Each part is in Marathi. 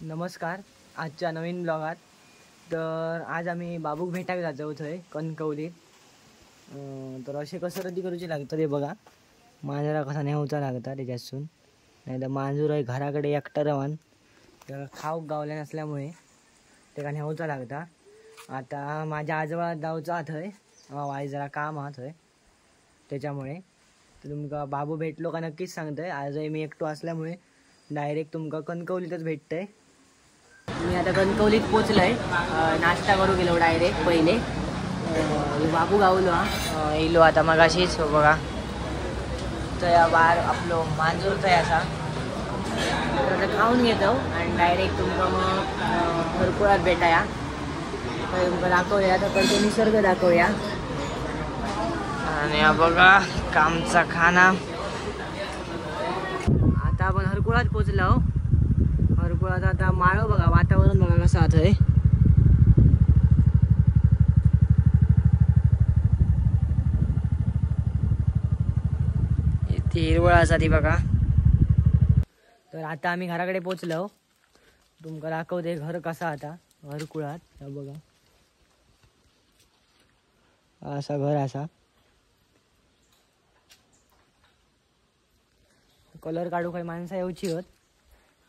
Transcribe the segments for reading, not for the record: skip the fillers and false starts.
नमस्कार. आजच्या नवीन ब्लॉगात तर आज आम्ही बाबूक भेटाक जातो थंय कणकवलीत. तर असे कसरती करूची लागतं ते बघा. मांजरा कसा नेवचा लागता त्याच्यासून, नाही तर मांजूर आहे घराकडे एकटा रवान त्याला खाऊक गावल्या नसल्यामुळे त्याला नेवचा लागता. आता माझ्या आजोबा जाऊचा थंय वाय जरा काम हा थंय त्याच्यामुळे. तर तुमका बाबू भेटलो का नक्कीच सांगतंय. आज मी एकटो असल्यामुळे डायरेक्ट तुमका कणकवलीतच भेटतंय. मी आता कणकवलीत पोचलोय. नाश्ता करू गेलो डायरेक्ट पहिले. बाबू गावलो येलो आता मगाशीच बघा. तया बार आपलो मांजूर तया असा तर खाऊन घेतो आणि डायरेक्ट तुमका मग घरकुळात भेटाया. तर तुमका दाखवूया तर ते निसर्ग दाखवूया. आणि बघा कामचा खाना. आता आपण हरकुळात पोचलो. हरकुळात आता माळो बघा, वातावरण बघा कसं आहे. ती हिरवळ असा ती बघा. तर आता आम्ही घराकडे पोचलो. तुमका दाखवते घर कसा आता हरकुळात बघा. असा घर असा. कलर काढू काही माणसं येऊची होत.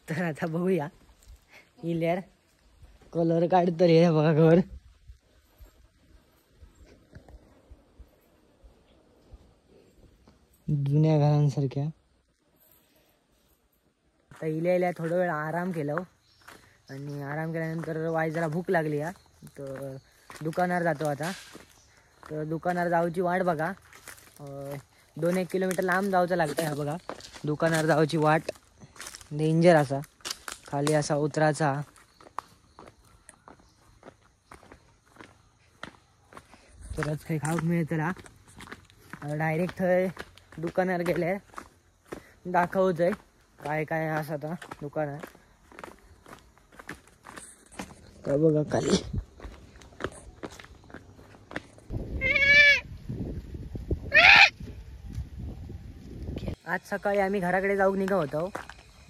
तर आता बघूया इल्यार कलर काढत रे बघा घर. जुन्या घरांसारख्या. आता इल्या थोडा वेळ आराम केला आणि आराम केल्यानंतर वाय जरा भूक लागली हा. तर दुकानावर जातो आता. तर दुकानावर जाऊची वाट बघा. 2-1 किलोमीटर लांब जाऊचं लागतं हा बघा. दुकानावर जाऊची वाट डेंजर असा. खाली असा उतराचा. तरच काही खाऊक मिळतला. डायरेक्ट थंय दुकानावर गेले दाखवतंय काय काय असं आता दुकानात. तर बघा खाली आज सकाळी आम्ही घराकडे जाऊन निघा होतो.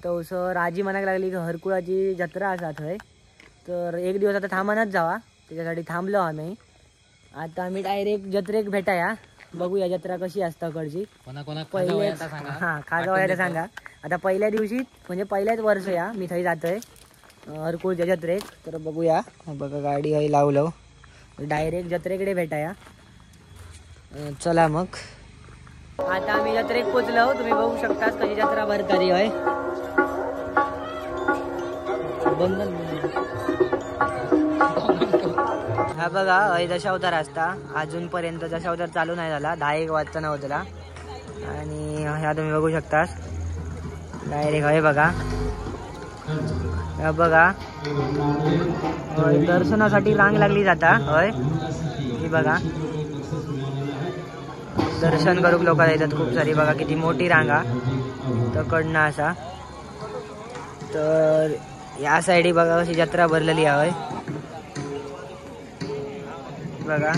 तर सर आजी म्हणायला लागली की हरकुळाची जत्रा असा थंय. तर एक दिवस आता थांबानच जावा त्याच्यासाठी थांबलो आम्ही. आता आम्ही डायरेक्ट जत्रेक भेटाया. बघूया जत्रा कशी असता कडची. पहिले हां खाजवायला सांगा. आता पहिल्या दिवशी म्हणजे पहिल्याच वर्ष या मी थंय जातोय हरकुळच्या जत्रेक. तर बघूया बघा गाडी आहे लावलो. डायरेक्ट जत्रेकडे भेटाया. चला मग. आता आम्ही जत्रेक पोचलो. तुम्ही बघू शकता कशी जत्रा भरकरी आहे. हा बघा हय दशावतार असता. अजूनपर्यंत दशावतार चालू नाही झाला. 10-1 वाजता होता. आणि ह्या तुम्ही बघू शकता डायरेक्ट हय बघा. बघा दर्शनासाठी रांग लागली जाता हय. ही बघा दर्शन करूक लोक येतात खूप सारी. बघा किती मोठी रांगा तकडनं असा. तर या साईडी बघा कशी जत्रा भरलेली आहे बघा.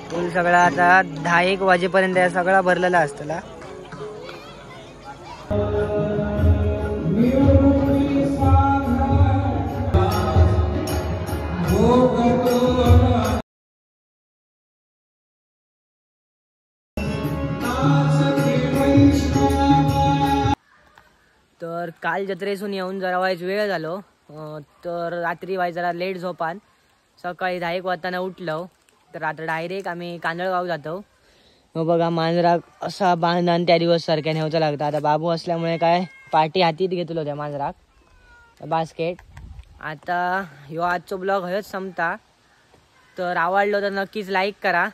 फुल सगळा आता 10-1 वाजेपर्यंत सगळा भरलेला असतला. तर काल जत्रेसून येऊन जरा वाईच वेळ झालो. तर रात्री वाय जरा लेट झोपान. सकाळी 10-1 वाजताना उठलो. तर आता डायरेक्ट आम्ही कांदळगाव जातो. मग बघा मांजराक असा बांधण त्या दिवस सारख्या नेवचा लागता. आता बाबू असल्यामुळे काय पाठी हातीत घेतलो त्या मांजराक बास्केट. आता ह्यो आजचो ब्लॉग हयच संपता. तर आवडलो तर नक्कीच लाईक करा.